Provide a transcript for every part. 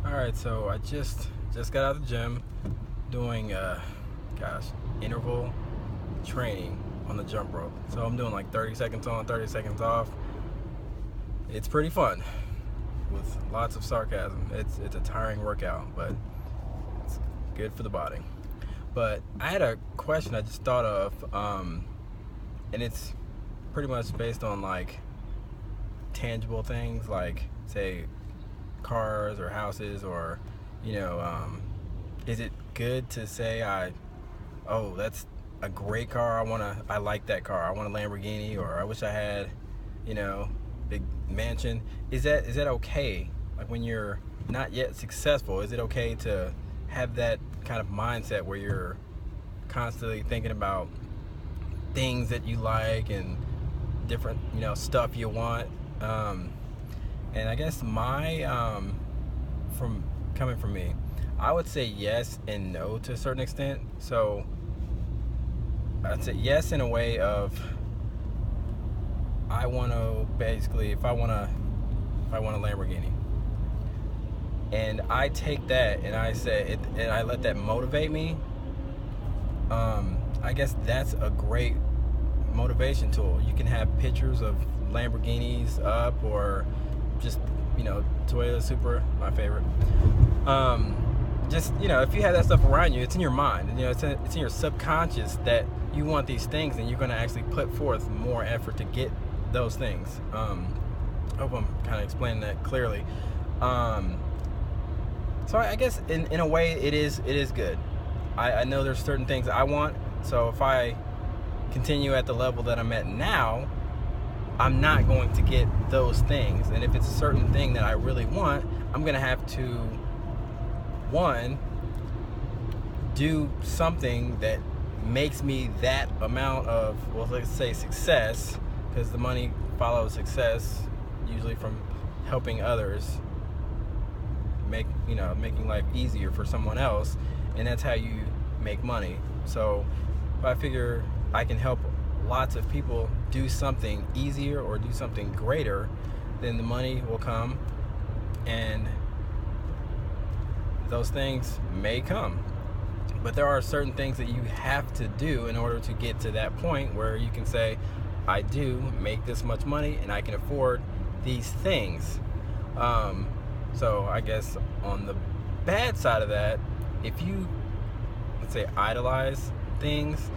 All right, so I just got out of the gym doing interval training on the jump rope. So I'm doing like 30 seconds on, 30 seconds off. It's pretty fun with lots of sarcasm. It's a tiring workout, but it's good for the body. But I had a question I just thought of, and it's pretty much based on like tangible things, like say cars or houses, or is it good to say oh, that's a great car, I like that car, I want a Lamborghini, or I wish I had big mansion? Is that okay? Like when you're not yet successful, is it okay to have that kind of mindset where you're constantly thinking about things that you like and different stuff you want? And I guess from coming from me, I would say yes and no to a certain extent. So I'd say yes in a way of, I want to basically, if I want a Lamborghini, and I take that and I say it, and I let that motivate me, I guess that's a great motivation tool. You can have pictures of Lamborghinis up, or just Toyota Supra, my favorite. Just if you have that stuff around you, it's in your mind, it's in your subconscious that you want these things, and you're going to actually put forth more effort to get those things. I hope I'm kind of explaining that clearly. So I guess in a way it is good. I know there's certain things I want, so if I continue at the level that I'm at now, I'm not going to get those things. And if it's a certain thing that I really want, I'm going to have to, one, do something that makes me that amount of, well, let's say success, because the money follows success, usually from helping others, making life easier for someone else, and that's how you make money. So if I figure I can help lots of people do something easier or do something greater, then the money will come, and those things may come. But there are certain things that you have to do in order to get to that point where you can say, I do make this much money and I can afford these things. So I guess on the bad side of that, if you, let's say, idolize things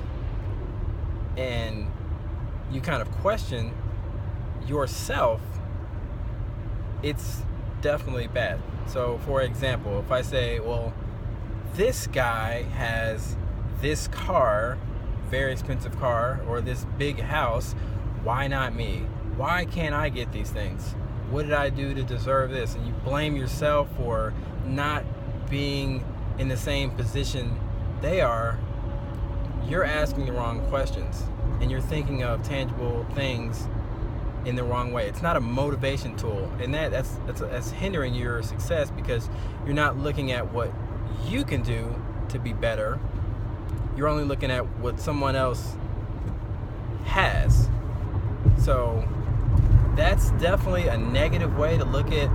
and you kind of question yourself, it's definitely bad. So for example, if I say, well, this guy has this car, very expensive car, or this big house, why not me? Why can't I get these things? What did I do to deserve this? And you blame yourself for not being in the same position they are. You're asking the wrong questions, and you're thinking of tangible things in the wrong way. It's not a motivation tool, and that's hindering your success, because you're not looking at what you can do to be better. You're only looking at what someone else has. So that's definitely a negative way to look at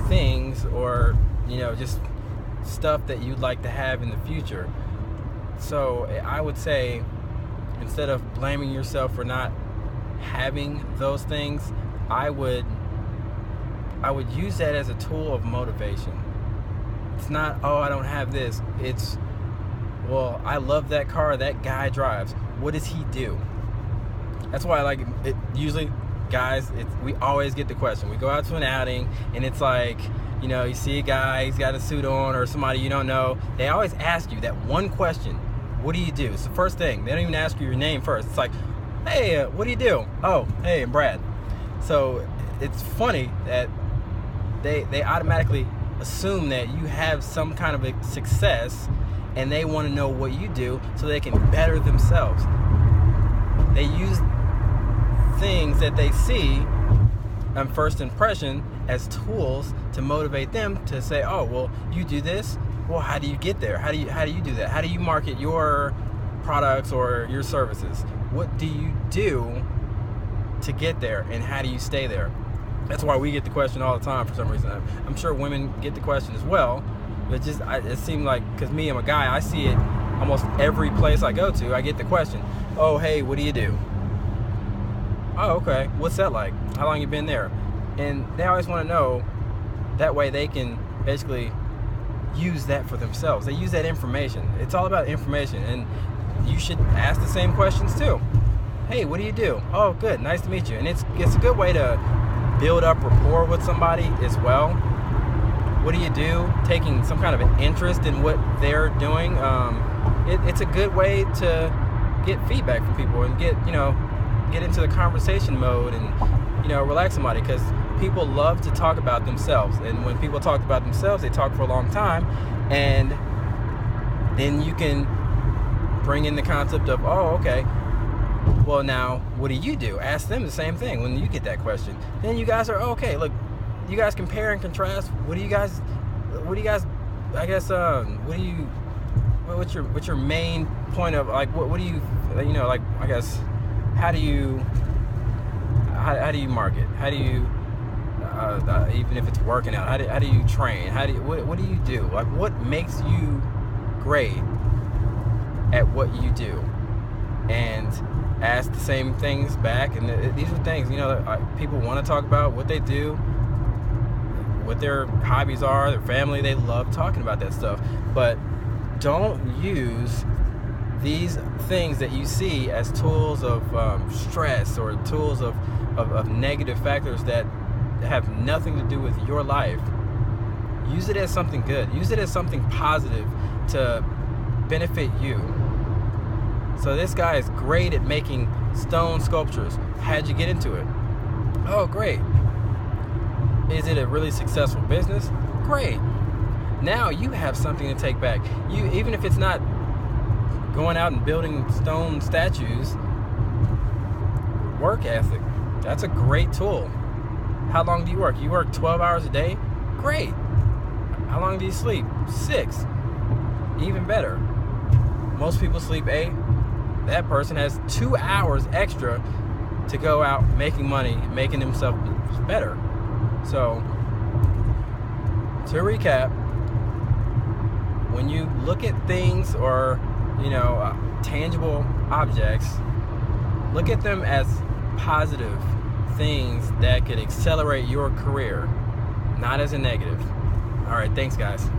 things, or just stuff that you'd like to have in the future. So I would say, instead of blaming yourself for not having those things, I would use that as a tool of motivation. It's not, oh, I don't have this. It's, well, I love that car that guy drives. What does he do? That's why I like it. Usually, guys, we always get the question. We go out to an outing, and it's like, you see a guy, he's got a suit on, or somebody you don't know. They always ask you that one question: what do you do? It's the first thing. They don't even ask you your name first. It's like, hey, what do you do? Oh, hey, I'm Brad. So it's funny that they automatically assume that you have some kind of a success, and they want to know what you do so they can better themselves. They use things that they see on first impression as tools to motivate them to say, oh, well, you do this. Well, how do you get there? How do you do that? How do you market your products or your services? What do you do to get there, and how do you stay there? That's why we get the question all the time for some reason. I'm sure women get the question as well, but it seemed like, because me, I'm a guy, I see it almost every place I go to. I get the question, oh, hey, what do you do? Oh, okay, what's that like? How long you been there? And they always want to know, that way they can basically use that for themselves. They use that information. It's all about information, and you should ask the same questions too. Hey, what do you do? Oh, good, nice to meet you. And it's a good way to build up rapport with somebody as well. What do you do? Taking some kind of an interest in what they're doing. It's a good way to get feedback from people and get into the conversation mode and relax somebody, because people love to talk about themselves. And when people talk about themselves, they talk for a long time, and then you can bring in the concept of, oh, okay, well, now what do you do? Ask them the same thing when you get that question. Then you guys are, okay, look, you guys compare and contrast. What do you guys I guess what's your main point of, like, what do you like, I guess, how do you market? How do you even if it's working out, how do you train? What do you do? Like, what makes you great at what you do? And ask the same things back. And these are things, people want to talk about what they do, what their hobbies are, their family. They love talking about that stuff. But don't use these things that you see as tools of stress, or tools of negative factors that have nothing to do with your life. Use it as something good. Use it as something positive to benefit you. So this guy is great at making stone sculptures. How'd you get into it? Oh, great. Is it a really successful business? Great. Now you have something to take back. Even if it's not going out and building stone statues, work ethic. That's a great tool. How long do you work? You work 12 hours a day? Great. How long do you sleep? 6. Even better. Most people sleep 8. That person has 2 hours extra to go out making money, making themselves better. So, to recap, when you look at things or, tangible objects, look at them as positive things that could accelerate your career, not as a negative. All right, thanks, guys.